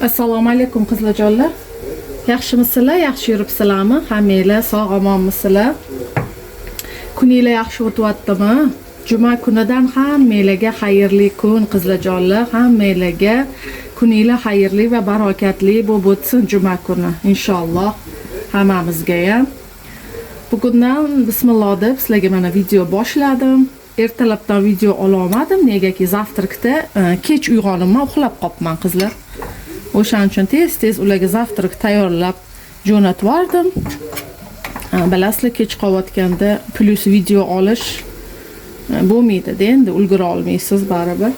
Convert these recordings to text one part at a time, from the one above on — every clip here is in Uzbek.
Assalomu alaykum qizlarjonlar. Yaxshimisizlar? Yaxshi yuribsizlarmi? Hammanglar sog' omonmisizlar? Kuninglar yaxshi o'tyaptimi? Juma kunidan hammanglarga xayrli kun qizlarjonlar. Hammanglarga kuninglar xayrli va barokatli bo'lib o'tsin juma kuni inshaalloh hammamizga ham. Bugundan bismillah deb sizlarga mana video boshladim. Ertalabdan video ololmadim, negaki zavtrakda kech uyg'onibman, uxlab qolibman qizlar. O'shaning uchun tez ularga zavtrak tayyorlab jo'natib yubordim. Bilasizlar, kech qolayotganda plus video olish bo'lmaydi-da, endi ulgura olmaysiz baribir.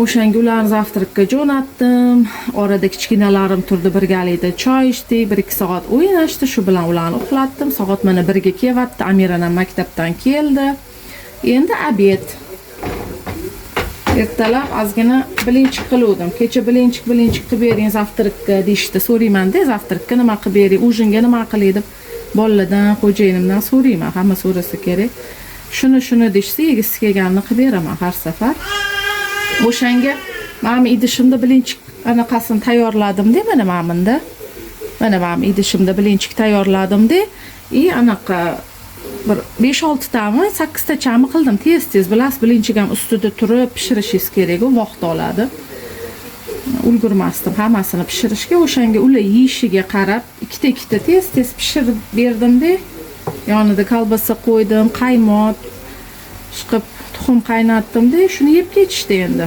O'shanga ularni zavtrakka jo'natdim. Orada kichkinalarim turdi, birgalikda choy ichdik, 1-2 soat o'ynashdi, shu bilan ularni uxlatdim. Soat mana 1 ga kelyapti, Amirana maktabdan keldi. Endi obed. Ertalab ozgina bilinchik qiluvdim. Kecha bilinchik qilib bering zavtrakka deyishdi. So'rayman-da, zavtrakka nima qilib bering, ujinga nima qilay deb bolalardan, xo'jayinimdan so'rayman, hamma so'rasa kerak. Shuni deyishsa, yegisi kelganini qilib beraman har safar. O'shanga men idishimda bilinchik anaqasini tayyorladim-da, mana men idishimda bilinchik tayyorladim-da, anaqa bir 5-6 tami, 8 tachami qildim. Tez bilasiz, bilinchik ham ustida turib pishirishingiz kerak, u vaqt oladi. Ulgurmasdim hammasini pishirishga. O'shanga ular yeyishiga qarab ikkita tez pishirib berdim-da. Yonida kolbasa qo'ydim, qaymoq, chiqib tuxum qaynatdim-da, shuni yeb ketishdi endi.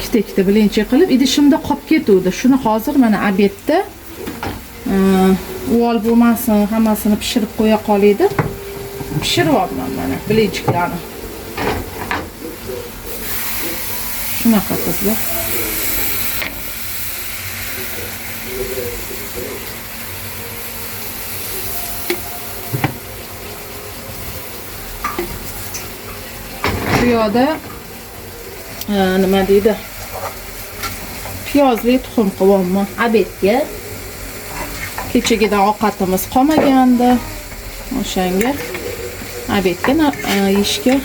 Ikkita bilinchik qilib idishimda qolib ketuvdi. Shuni hozir mana obedda uvol bo'lmasin, hammasini pishirib qo'ya qolay deb pishiryapman mana bilinchiklarni. Shunaqa qizlar. Bu yoqda nima deydi? Piyozli tuxum qilyapman obedga. Kechagidan ovqatimiz qolmagandi. O'shanga obedga yeyishga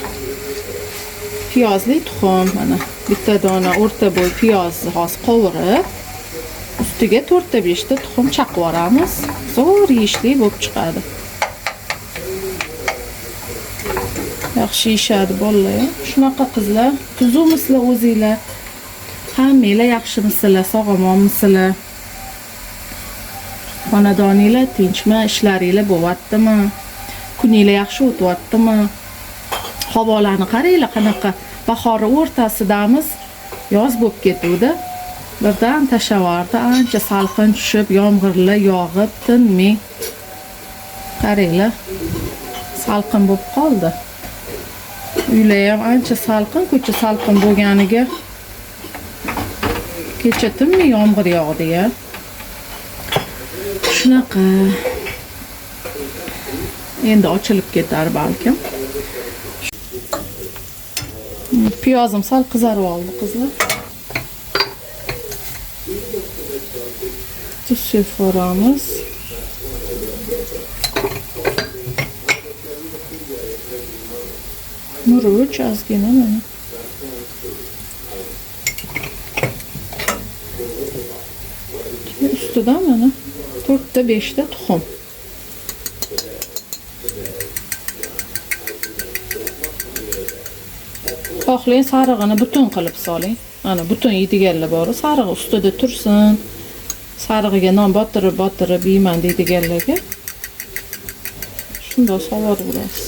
piyozli tuxum, mana bitta dona o'rta bo'y piyozni hozir qovurib, ustiga 4-5 ta tuxum chaqib yuboramiz. Zo'r yeyishli bo'lib chiqadi. Yaxshi yeyishadi bolalar. Shunaqa qizlar, tuzumisizlar o'zinglar? Hammanglar yaxshimisizlar, sog' omonmisizlar? Xonadoninglar tinchmi? Ishlaringlar bo'lyaptimi? Kuninglar yaxshi o'tyaptimi? Havolarni qaranglar, qanaqa bahor o'rtasidamiz, yoz bo'lib ketuvdi. Birdan tashavarda ancha salqin tushib, yomg'irlar yog'ib, tinmay. Qaranglar, salqin bo'lib qoldi. Uylar ham ancha salqin, ko'cha salqin bo'lganiga kecha tinmay yomg'ir yog'di-ya. Shunaqa. Endi ochilib ketar balkim. Piyozim sal qizarib oldi qizlar. Tuz sepamiz. Murch ozgina mana. Ustida mana 4-5 ta tuxum. Xohlang sarig'ini butun qilib soling. Mana butun yeydiganlar bor, sarig'i ustida tursin. Sarig'iga non botirib yeyman deydiganlarga shunday sovaverasiz.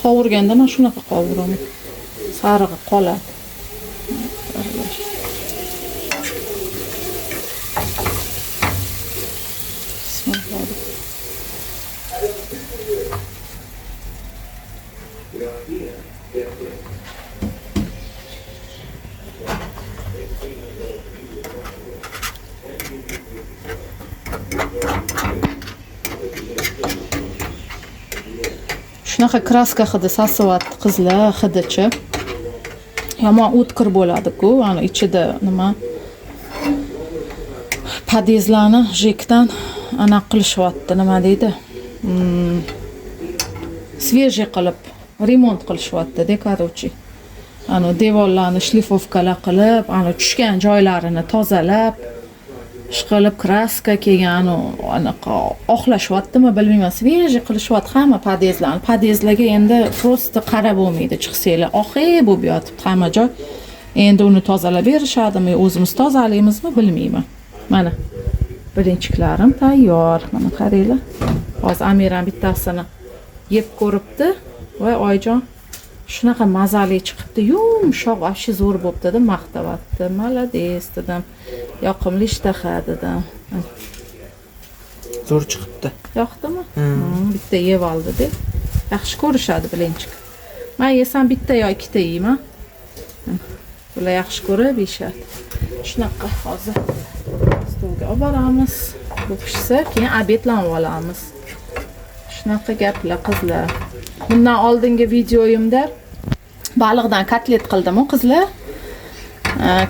Qovurganda men shunaqa qovuraman. Sarig'i qoladi. Shunaqa kraska hidi sasyapti qizlar, hidichi. Yomon o'tkir bo'ladi-ku, ana ichida nima? Padezlarni jekdan ana qilishyapti, nima deydi? Svejiy qilib remont qilishyapti dekorovchi. Ana devorlarni shlifovkalar qilib, ana tushgan joylarini tozalab, ishqilib kraska kelgan, anaqa oqlashyaptimi bilmayman, sveji qilishyapti hamma podyezdlarni. Podyezdlarga endi prosta qarab bo'lmaydi, chiqsanglar oqib bo'lib yotibdi hamma joy. Endi uni tozalab berishadimi, o'zimiz tozalaymizmi bilmayman. Mana birinchiklarim tayyor. Mana qaranglar. Hozir Amiram bittasini yeb ko'ribdi. Voy oyijon, shunaqa mazali chiqibdi, yumshoq, вообще zo'r bo'pti deb maqtayapti. Malades dedim. Yoqimli ishtaha dedim. Zo'r chiqibdi. Yoqdimi? Bitta yeb oldi-da. Yaxshi ko'rishadi bilinchik. Men yesam bitta yo ikkita yeyman. Bular yaxshi ko'rib yeyishadi. Shunaqa hozir stolga olib boramiz. Bu pishsa, keyin obedlanib olamiz. Shunaqa gaplar qizlar. Bundan oldingi videoyimda baliqdan kotlet qildim-ku qizlar.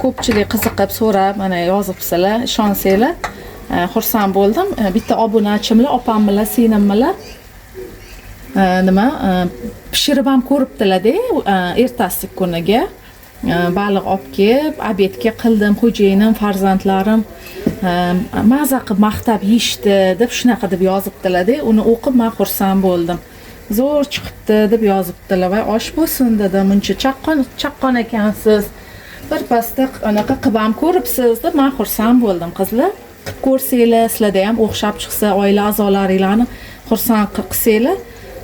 Ko'pchilik qiziqib so'rab, mana yozibsizlar, ishonsanglar, xursand bo'ldim. Bitta obunachimlar, opam bilan singlim bilan nima pishirib ham ko'ribdilar-da, ertasi kuniga. Baliq olib kelib, obedga qildim, xo'jayinim, farzandlarim maza qilib maqtab yeyishdi deb shunaqa deb yozibdilar-da. Uni o'qib men xursand bo'ldim. Zo'r chiqibdi deb yozibdilar. Voy osh bo'lsin dedim. Muncha chaqqon ekansiz. Birpasda anaqa qilib ham ko'ribsiz deb men xursand bo'ldim qizlar. Ko'rsanglar, sizlarda ham o'xshab chiqsa, oila a'zolaringlarni xursand qilsanglar,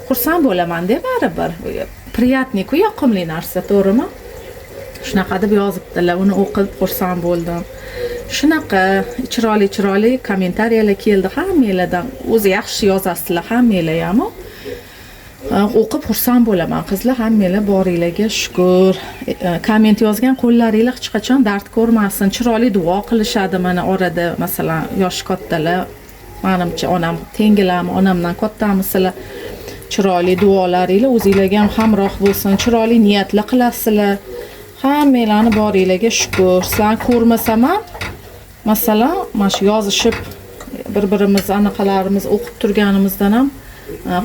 xursand bo'laman-da baribir. Priyatniy-ku, yoqimli narsa, to'g'rimi? Shunaqa deb yozibdilar. Uni o'qib xursand bo'ldim. Shunaqa chiroyli kommentariyalar keldi hammanglardan. O'zi yaxshi yozasizlar hammanglar ham. O'qib xursand bo'laman qizlar, hammanglar boringlarga shukr. Komment yozgan qo'llaringlar hech qachon dard ko'rmasin. Chiroyli duo qilishadi mana orada, masalan, yosh kattalar, menimcha onam tengilarmi, onamdan kattamisizlar. Chiroyli duolaringlar o'zingizlarga ham hamroh bo'lsin. Chiroyli niyatlar qilasizlar. Hammanglarni boringlarga shukr. Sizlarni ko'rmasam ham, masalan, mana shu yozishib bir-birimiz anaqalarimiz o'qib turganimizdan ham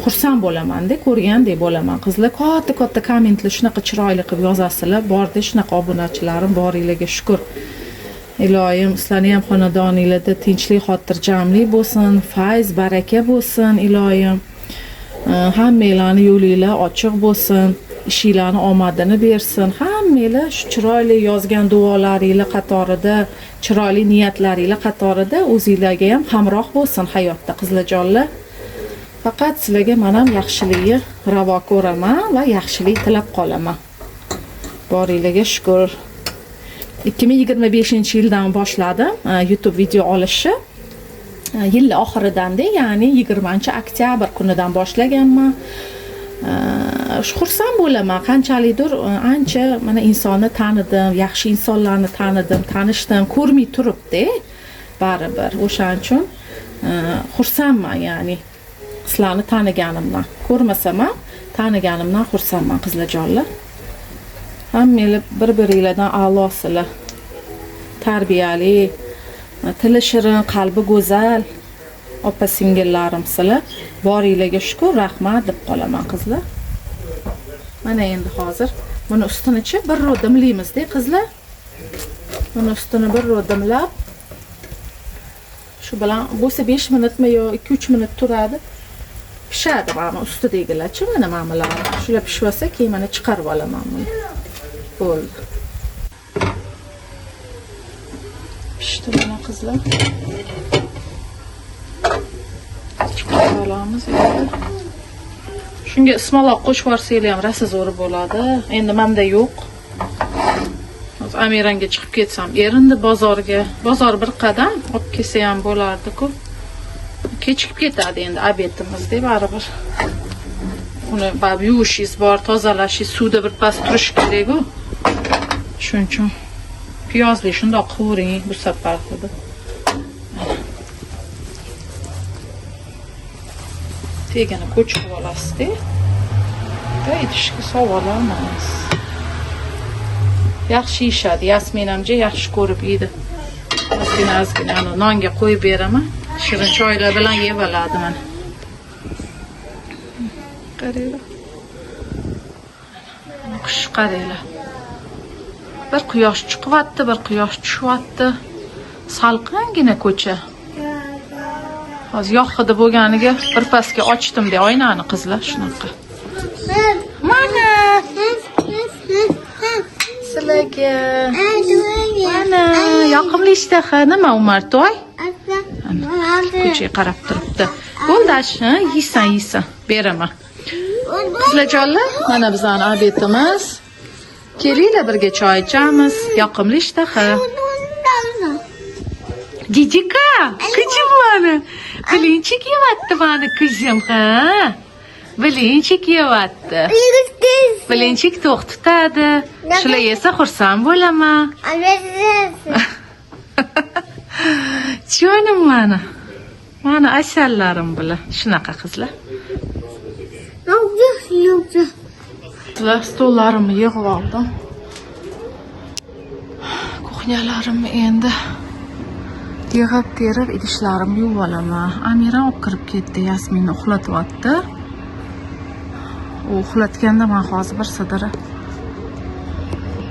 xursand bo'laman-da, ko'rgandek bo'laman. Qizlar katta kommentlar shunaqa chiroyli qilib yozasizlar. Borda shunaqa obunachilarim boringlarga shukr. Iloyim, sizlarni ham xonadoningizda tinchlik, xotirjamlik bo'lsin, fayz, baraka bo'lsin, iloyim. Hammanglarni yo'linglar ochiq bo'lsin, ishinglarni omadini bersin. Hammanglar shu chiroyli yozgan duolaringlar qatorida, chiroyli niyatlaringlar qatorida o'zingizlarga ham hamroh bo'lsin hayotda qizlarjonlar. Faqat sizlarga men ham yaxshilikni ravo ko'raman va yaxshilik tilab qolaman. Boringlarga shukr. 2025-yildan boshladim YouTube video olishni. Yil oxiridan-da, ya'ni 20-oktyabr kunidan boshlaganman. Xursand bo'laman, qanchalikdir ancha mana insonni tanidim, yaxshi insonlarni tanidim, tanishdim, ko'rmay turibdi, baribir. O'shaning uchun xursandman, ya'ni sizlarni taniganimdan. Ko'rmasam ham taniganimdan xursandman qizlarjonlar. Hammanglar bir-biringlardan a'losizlar. Tarbiyali, tili shirin, qalbi go'zal opa singillarimsizlar. Boringlarga shukr, rahmat deb qolaman qizlar. Mana endi hozir buni ustini-chi bir rodimlaymiz-da qizlar. Buni ustini bir rodimlab, shu bilan bo'lsa 5 minutmi yo 2-3 minut turadi. Pishadi mana ustidagilar-chi, mana ma'malar. Shular pishib olsa, keyin mana chiqarib olaman buni. Bo'ldi. Pishdi mana qizlar. Olamiz endi. Shunga ismaloq qo'shib yuborsanglar ham rosa zo'r bo'ladi. Endi menda yo'q. Hozir Amiranga chiqib ketsam, erindi bozorga. Bozor bir qadam olib kelsa ham bo'lardi-ku. Kechikib ketadi endi obedimizda baribir. Uni bab yuvishingiz bor, tozalashingiz, suvda birpas turish kerak-ku. Shuning uchun piyozli shundoq qovering bu safar qildi. Tegini ko'chirib olasiz-da. Va idishga solib olamiz. Yaxshi yeyishadi. Yasmin hamja yaxshi ko'rib yeydi. Ozgina nonga qo'yib beraman. Shirin choylar bilan yeb oladi mana. Qaranglar. yaxshi qaranglar. Bir quyosh chiqyapti, bir quyosh tushyapti. Salqingina ko'cha. Hozir yoqdi bo'lganiga bir pasga ochdim-da oynani qizlar shunaqa. Mana. Sizlarga. Mana yoqimli ishtaha nima Umartoy? Ko'chaga qarab turibdi. Bo'ldi, yeysan, beraman. Qizlarjonlar, mana bizning obedimiz. Kelinglar birga choy ichamiz. Yoqimli ishtaha. Jijika, kızım bana. Bilinçik yevattı bana kızım ha. Bilinçik yevattı. Bilinçik to'q tutadi. Shular yesa xursand bo'laman. Jonim mana. Mana asallarim bular. Shunaqa qizlar. Qizlar stollarimni yig'ib oldim. Kuxnyalarimni endi yig'ib terib idishlarimni yuvib olaman. Amira olib kirib ketdi, Yasminni uxlatyapti. U uxlatganda men hozir bir sidira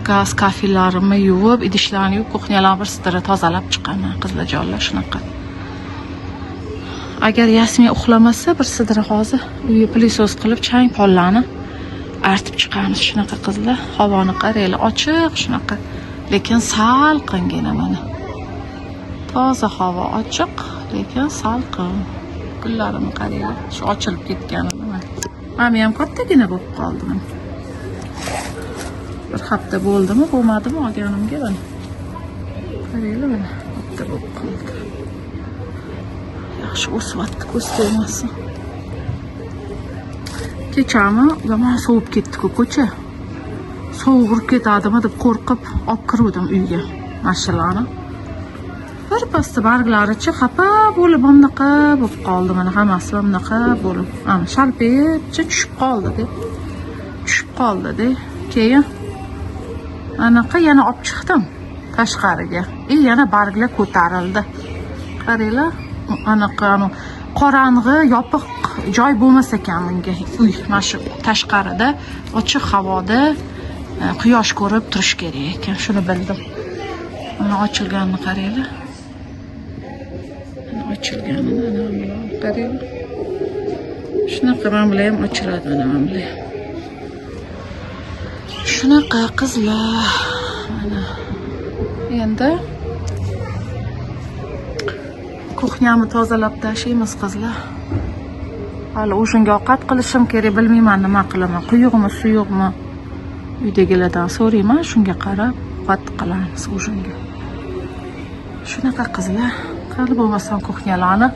gaz kafillarimni yuvib, idishlarni yuvib, kuxnyalarni bir sidira tozalab chiqaman. Qizlarjonlar shunaqa. Agar Yasmin uxlamasa, bir sidira hozir uyni pilisos qilib, chang pollarni artib chiqamiz. Shunaqa qizlar. Havoni qaranglar, ochiq shunaqa. Lekin salqingina mana. Toza havo ochiq, lekin salqin. Gullarimni qaranglar, shu ochilib ketganini mana. Meni ham kattagina bo'lib qoldi. Bir hafta bo'ldimi, bo'lmadimi olganimga mana. Qaranglar mana, katta bo'lib qoldi. Yaxshi o'syapti, ko'z tegmasin. Kechami yomon sovib ketdi-ku ko'cha. Sovuq urib ketadimi deb qo'rqib olib kirdim uyga mashinani. Bir pasta barglarichi xafa bo'lib bunaqa bo'lib qoldi. Mana hammasi bunaqa bo'lib, ana shalpetcha tushib qoldi-da. Keyin anaqa yana olib chiqdim tashqariga. Yana barglar ko'tarildi. Qaranglar, anaqa qorong'i, yopiq joy bo'lmas ekan menga. Uy mana shu tashqarida, ochiq havoda quyosh ko'rib turish kerak ekan. Shuni bildim. Mana ochilganini qaranglar. Ochilganini qarang. Shunaqa men bilan ham ochiladi mana bilan. Shunaqa qizlar. Mana endi kuxnyamni tozalab tashlaymiz qizlar. Hali o'shanga ovqat qilishim kerak, bilmayman nima qilaman. Quyuqmi, suyuqmi? Uydagilardan so'rayman, shunga qarab ovqat qilamiz o'shanga. Shunaqa qizlar. Qani bo'lmasam kuxnyalarni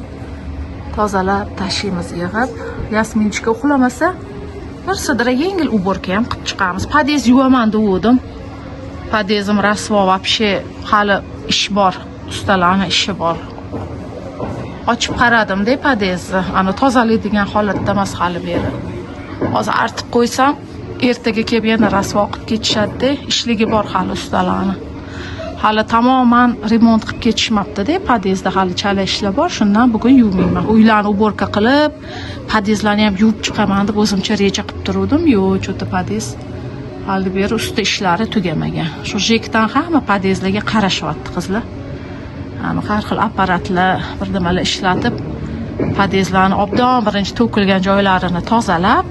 tozalab tashlaymiz yig'ib. Yasminchika uxlamasa, bir sidira yengil uborka ham qilib chiqamiz. Podez yuvaman degandim. Podezim rasvo вообще hali ish bor, ustalarning ishi bor. Ochib qaradim-da podezni. Ana tozalaydigan holatda emas hali beri. Hozir artib qo'ysam, ertaga kelib yana rasvo qilib ketishadi-da. Ishligi bor hali ustalarning. Hali tamoman remont qilib ketishmabdi-da, podezda hali chala ishlar bor. Shundan bugun yuvmayman. Uylarni uborka qilib, podezlarni ham yuvib chiqaman deb o'zimcha reja qilib turdim. Yo'q, cho'ta podez hali beri usta ishlari tugamagan. Shu jekdan hamma podezlarga qarashyapti qizlar. Har xil apparatlar, bir nimalar ishlatib, podezlarni obdon birinchi to'kilgan joylarini tozalab,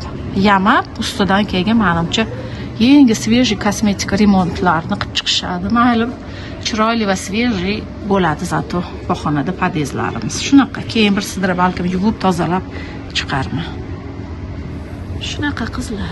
yamab, ustidan keyin menimcha yangi svejiy kosmetik remontlarni qilib chiqishadi. Mayli, chiroyli va svejiy bo'ladi zato bahonada podezlarimiz. Shunaqa, keyin bir sidira balkim yuvib tozalab chiqarman. Shunaqa qizlar.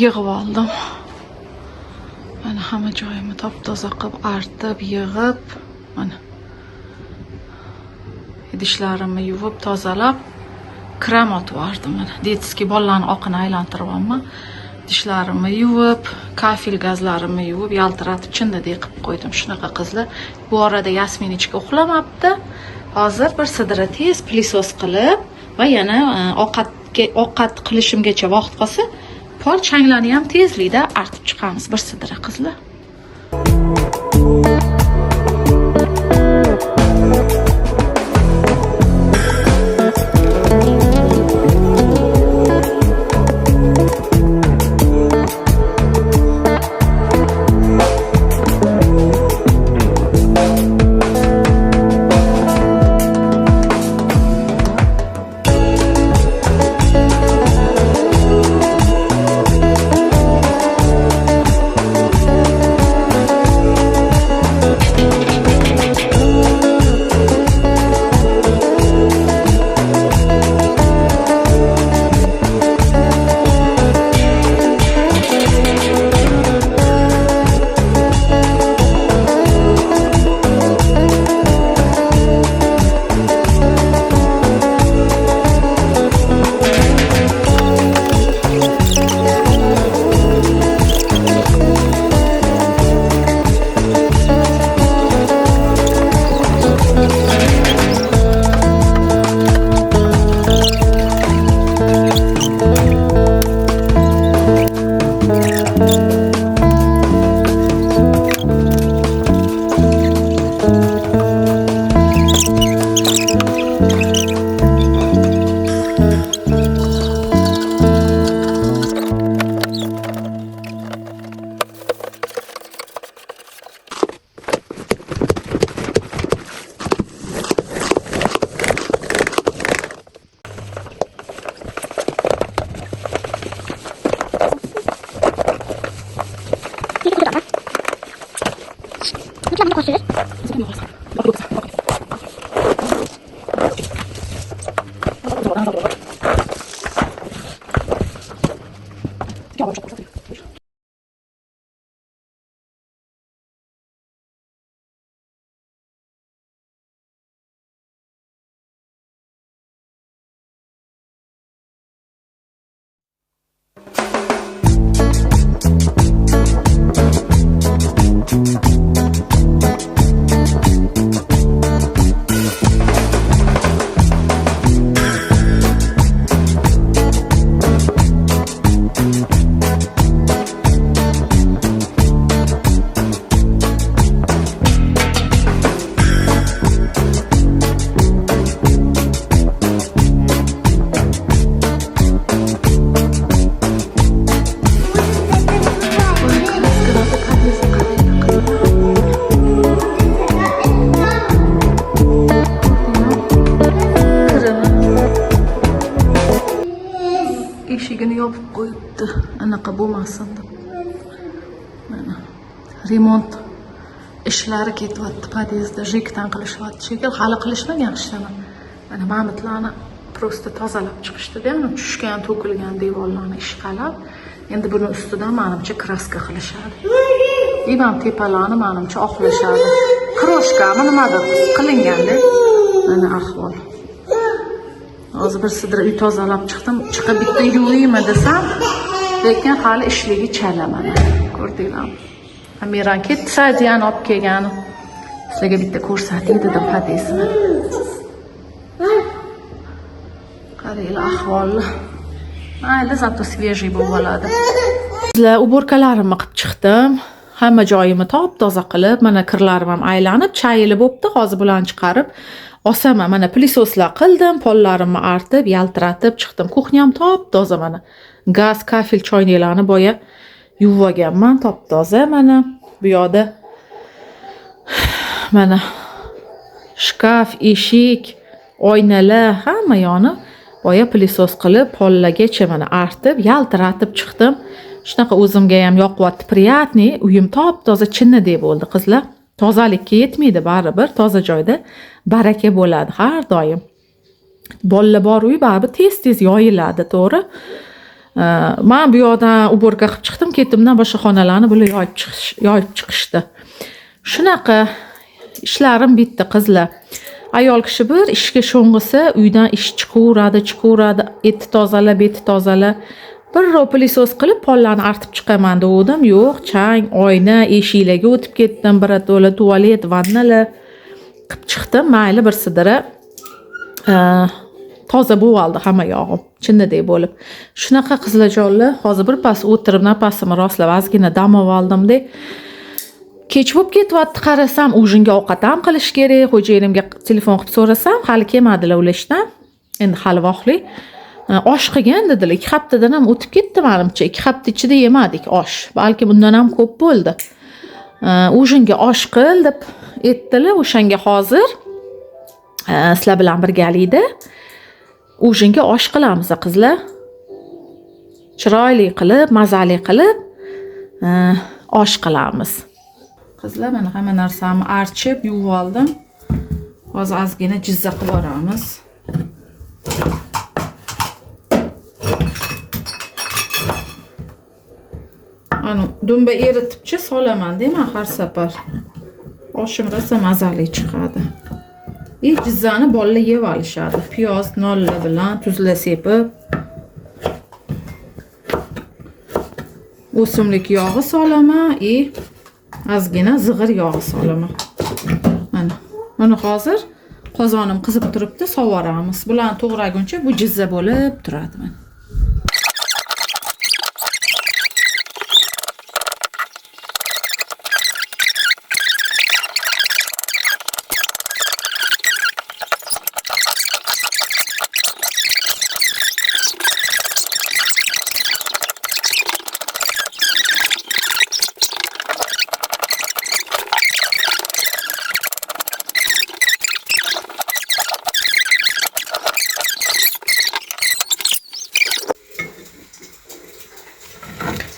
yig'ib oldim. Mana hamma joyimni top-toza qilib, artib, yig'ib, mana idishlarimni yuvib, tozalab, krem otib yubordim. Mana detskiy bolalarning oqini aylantiryapman. Tishlarimni yuvib, kafil gazlarimni yuvib, yaltiratib chindaday qilib qo'ydim. Shunaqa qizlar. Bu orada Yasmin ichga uxlamabdi. Hozir bir sidra tez pilisos qilib va yana ovqat qilishimgacha vaqt qolsa, pol changlarni ham tezlikda artib chiqamiz bir sidra qizlar. Anaqa bo'lmasin deb. Mana remont ishlari ketyapti podyezdda, jikdan qilishyapti shekil, hali qilishmagan ishlarini. Mana mamitlarni prosta tozalab chiqishdi-da, tushgan, to'kilgan devorlarni ishqalab, endi buni ustidan menimcha kraska qilishadi. Divan tepalarni menimcha oqlashadi. Kroshkami nimadir qilingan-da. Mana ahvol. Hozir bir sidra uy tozalab chiqdim, chiqib bitta yuvaymi desam, lekin hali ishligi chala mana. Ko'rdinglarmi? Amiran ketdi, Sadiyani olib kelgani. Sizlarga bitta ko'rsatay dedim podyezdni. Qaranglar ahvolni. Mayli, zato svejiy bo'ladi. Sizlar uborkalarimni qilib chiqdim. Hamma joyimni top-toza qilib, mana kirlarim ham aylanib, chayilib bo'pti. Hozir bularni chiqarib osaman. Mana pilisoslar qildim, pollarimni artib, yaltiratib chiqdim. Kuxnyam top-toza mana. Gaz, kafil choynaklarni boya yuvib olganman, top-toza mana. Bu yoqda mana shkaf, eshik, oynalar hamma yoni boya pilisos qilib, pollagacha mana artib, yaltiratib chiqdim. Shunaqa o'zimga ham yoqyapti, priyatniy, uyim top-toza chinnidek bo'ldi, qizlar. Tozalikka yetmaydi baribir, toza joyda baraka bo'ladi har doim. Bolalar bor uy baribir tez-tez yoyiladi, to'g'ri? Men bu yoqdan uborka qilib chiqdim, ketimdan boshqa xonalarni bular yoyib chiqishdi. Shunaqa ishlarim bitdi qizlar. Ayol kishi bir ishga sho'ng'isa, uydan ish chiqaveradi, eti tozala. Bir pilisos qilib pollarni artib chiqaman degandim. Yo'q, chang, oyna, eshiklarga o'tib ketdim, birato'la tualet, vannalar qilib chiqdim. Mayli bir sidira toza bo'ldi hamma yog'im, chinnidek bo'lib. Shunaqa qizlarjonlar, hozir bir pas o'tirib, nafasimni rostlab, ozgina dam oldim-da. Kech bo'lib ketyapti, qarasam, ujinga ovqat ham qilish kerak. Xo'jayinimga telefon qilib so'rasam, hali kelmadilar ular ishdan. Endi hali vaqtli. Osh qilgan dedilar. 2 haftadan ham o'tib ketdi menimcha. 2 hafta ichida yemadik osh. Balkim undan ham ko'p bo'ldi. Ujinga osh qil deb aytdilar. O'shanga hozir sizlar bilan birgalikda ujinga osh qilamiz qizlar. Chiroyli qilib, mazali qilib osh qilamiz. Qizlar, mana hamma narsamni archib, yuvib oldim. Hozir ozgina jizza qilib boramiz. Ana dumba eritibchi solaman-da men har safar. Oshim rosa mazali chiqadi. Jizzani bolalar yeb olishadi. Piyoz, nonlar bilan tuzla sepib. O'simlik yog'i solaman, ozgina zig'ir yog'i solaman. Mana hozir qozonim qizib turibdi, sovoramiz. Bularni to'g'raguncha bu jizza bo'lib turadi. Mana.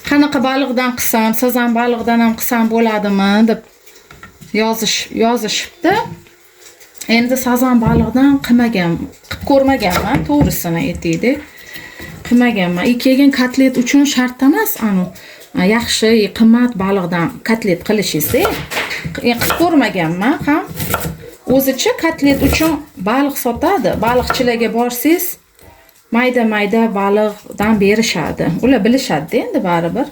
Qanaqa baliqdan qilsam, sazan baliqdan ham qilsam bo'ladimi deb yozishibdi. Endi sazan baliqdan qilib ko'rmaganman, to'g'risini aytaylik. Qilmaganman. Kelgan kotlet uchun shart emas, yaxshi, qimmat baliqdan kotlet qilishingiz. Qilib ko'rmaganman ham. O'zicha kotlet uchun baliq sotadi. Baliqchilarga borsangiz, mayda baliqdan berishadi. Ular bilishadi endi baribir.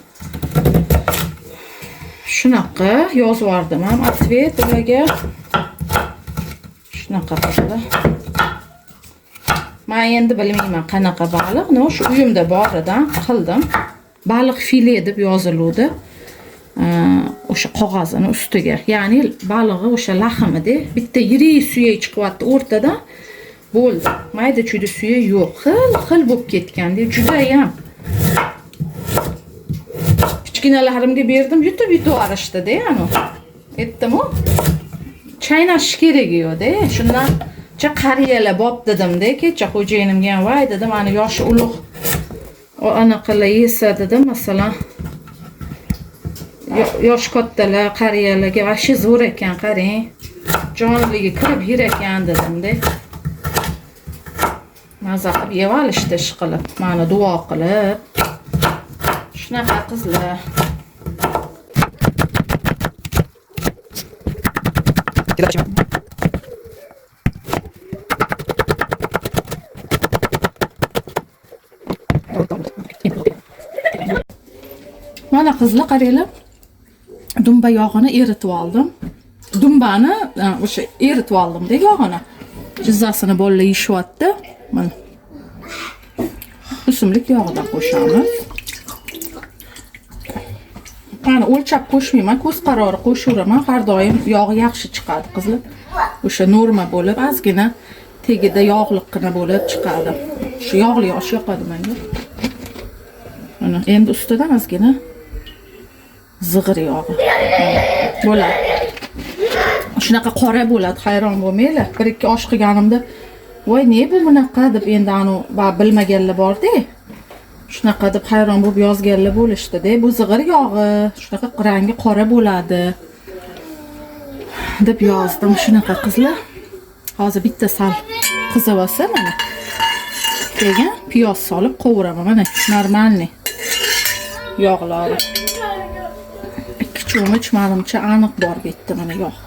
Shunaqa yozib yubordim ham atvet ularga. Shunaqa qildi. Men endi bilmayman qanaqa baliq, shu uyimda boridan qildim. Baliq file deb yoziluvdi. O'sha qog'ozini ustiga. Ya'ni balig'i o'sha lahmida bitta yirik suyak chiqyapti o'rtadan. Bo'ldi. Mayda-chuyda suya yo'q. Xil bo'lib ketganda, juda ham. Kichkinalarimga berdim, yutib yuborishdi-da, aytdim-ku. Chaynash kerak yo'q-da. Shundan qariyalar bob dedim-da, kecha xo'jayinimga ham voy dedim, mana yoshi ulug' anaqalar yesa dedim, masalan. Yosh kattalar, qariyalarga vashi zo'r ekan, qarang. Jonliga kirib yer ekan dedim-da. Maza qilib yeb olishdi ish qilib, mana duo qilib. Shunaqa qizlar. Mana qizlar qaranglar. Dumba yog'ini eritib oldim. Dumbani o'sha eritib oldim-da yog'ini. Jizzasini bolalar yeyishyapti. Mana. O'simlik yog'idan qo'shamiz. Mana o'lchab qo'shmayman, ko'z qarori qo'shaveraman. Har doim yog'i yaxshi chiqadi, qizlar. O'sha norma bo'lib, ozgina tegida yog'liqqina bo'lib chiqadi. Shu yog'li osh yoqadi menga. Mana endi ustidan ozgina zig'ir yog'i bo'ladi. Shunaqa qora bo'ladi, hayron bo'lmanglar. Bir ikki osh qilganimda, voy ne bu bunaqa deb endi bilmaganlar bor-da. Shunaqa deb hayron bo'lib yozganlar bo'lishdi-da. Bu zig'ir yog'i, shunaqa rangi qora bo'ladi deb yozdim. Shunaqa qizlar. Hozir bitta sal qizib olsa mana. Keyin piyoz solib qovuraman. Mana normalniy yog'lari. 2 cho'mich menimcha aniq bor bu yerda mana yog'.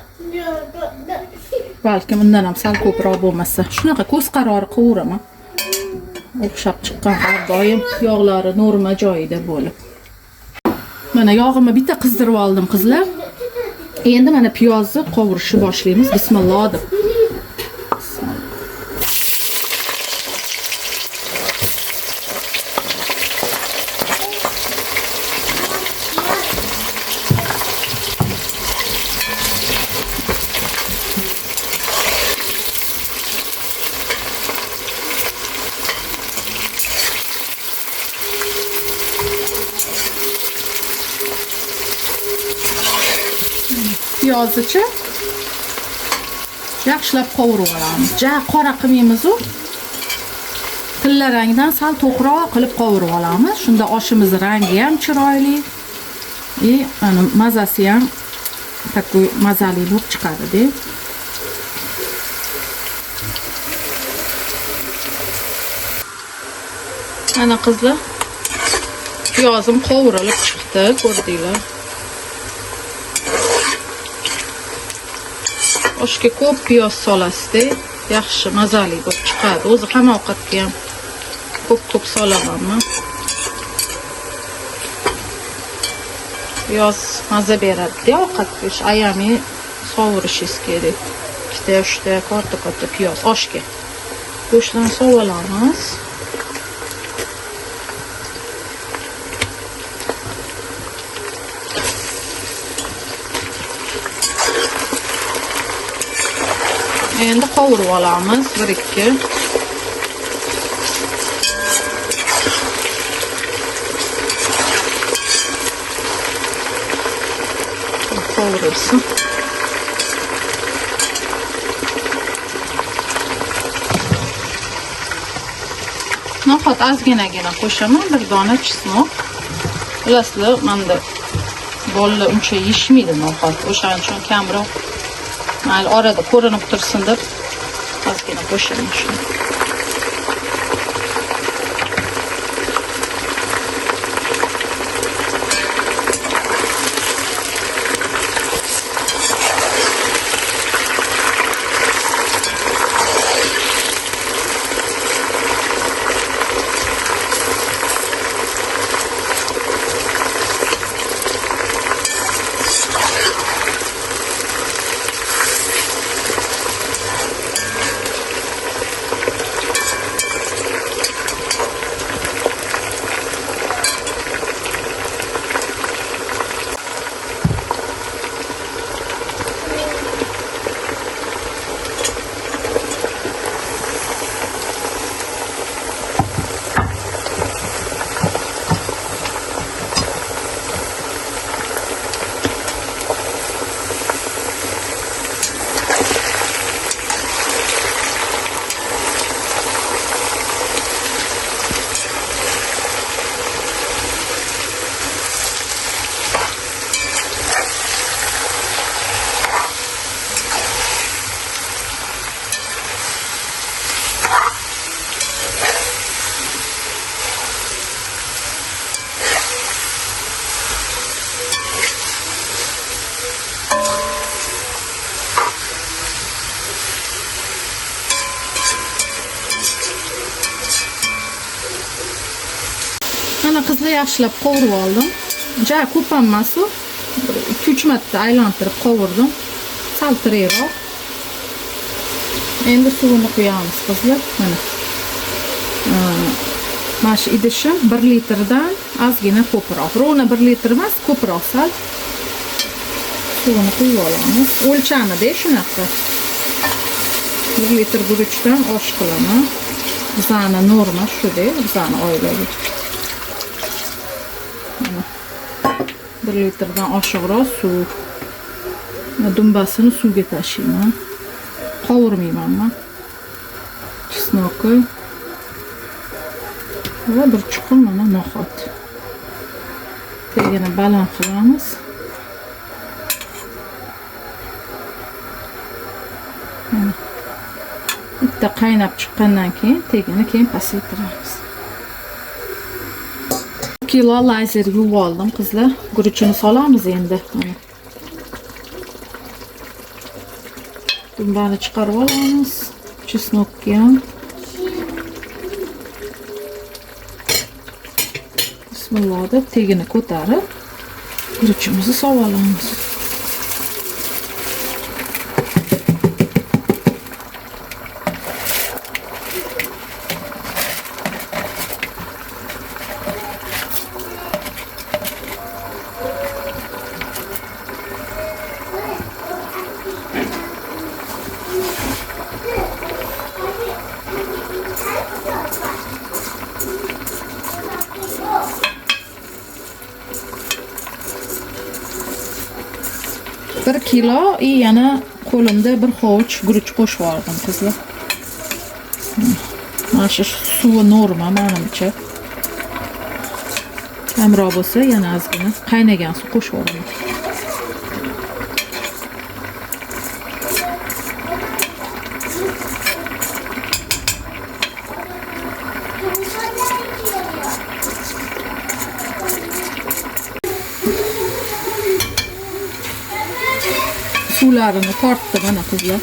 Balkim undan ham sal ko'proq bo'lmasa, shunaqa ko'z qarori qovuraman. O'xshab chiqqan har doim yog'lari norma joyida bo'lib. Mana yog'imni bitta qizdirib oldim, qizlar. Endi mana piyozni qovurishni boshlaymiz. Bismillah deb. Piyozicha yaxshilab qovurib olamiz. Ja qora qilmaymiz u. Tilla rangdan sal to'qroq qilib qovurib olamiz. Shunda oshimiz rangi ham chiroyli, ana mazasi ham takoy mazali bo'lib chiqadi-da. Ana qizlar, piyozim qovurilib chiqdi, ko'rdinglar. Oshga ko'p piyoz solasiz-da, yaxshi mazali bo'lib chiqadi. O'zi hamma ovqatga ham ko'p solaman. Piyoz maza beradi-da ovqatga. Ayami sovurishingiz kerak. 2-3 katta piyoz oshga. Go'shtlarni sovolamiz. Endi qovurib olamiz 1-2. Qovurilsin. No'xat ozginagina qo'shaman, bir dona chesnoq. Bilasizlar, menda bolalar uncha yeyishmaydi no'xat. O'shaning uchun kamroq mayli orada ko'rinib tursin deb ozgina qo'shaman shuni. Mana qizlar yaxshilab qovurib oldim. Ja ko'p emas u. 2-3 marta aylantirib qovurdim. Sal tirayroq. Endi suvini qo'yamiz qizlar. Mana. Mana shu idishim 1 litrdan ozgina ko'proq. Rovna 1 litr emas, ko'proq sal. Suvini qo'yib olamiz. O'lchamida shunaqa. 1 litr guruchdan osh qilaman. Bizani norma shu-da, bizani oilaga. 1 litrdan oshiqroq suv. Dumbasini suvga tashlayman. Qovurmayman men. Chesnoqi va bir chuqur mana no'xat. Tagini baland qilamiz. Bitta qaynab chiqqandan keyin tegini keyin pasaytiramiz. 1 kilo lazer yuvib oldim qizlar. Guruchini solamiz endi. Mana. Dumbani chiqarib olamiz. Chesnokni ham. Bismillah deb tegini ko'tarib guruchimizni solib olamiz. Bir kilo yana qo'limda bir hovuch guruch qo'shib oldim qizlar. Mana shu suvi norma menimcha. Kamroq bo'lsa yana ozgina qaynagan suv qo'shib olaman. Suvlarini tortdi mana qizlar.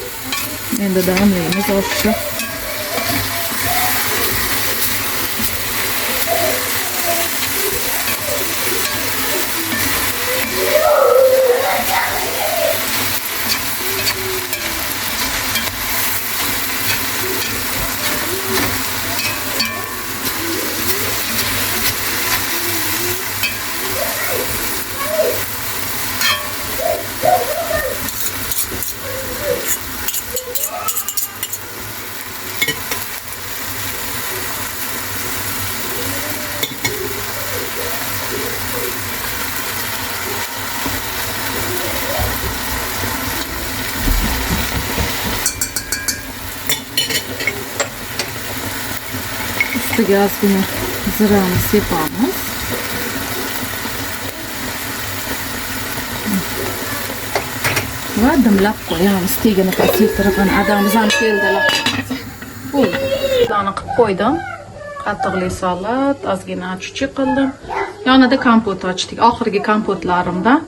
Endi damlaymiz oshni. Ustiga ozgina zirani sepamiz. Va dimlab qo'yamiz. Tegini pasaytirib, adamiz ham keldilar. Bo'ldi. Buni qilib qo'ydim. Qatiqli salat, ozgina chuchuk qildim. Yonida kompot ochdik. Oxirgi kompotlarimdan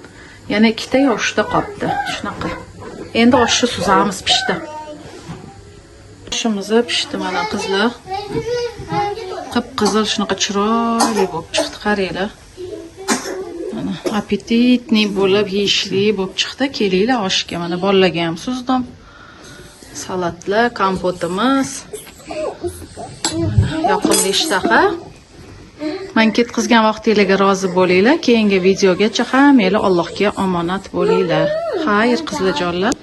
yana 2 ta yoshda qoldi. Shunaqa. Endi oshni suzamiz, pishdi. Oshimiz pishdi mana qizlar. Qip-qizil shunaqa chiroyli bo'lib chiqdi, qaranglar. Mana apetitli bo'lib, yeyishli bo'lib chiqdi. Kelinglar oshga. Mana bolalarga ham suzdim. Salatlar, kompotimiz. Yoqimli ishtaha. Men ketkizgan vaqtingizga rozi bo'linglar. Keyingi videogacha hammanglar Allohga omonat bo'linglar. Xayr qizlarjonlar.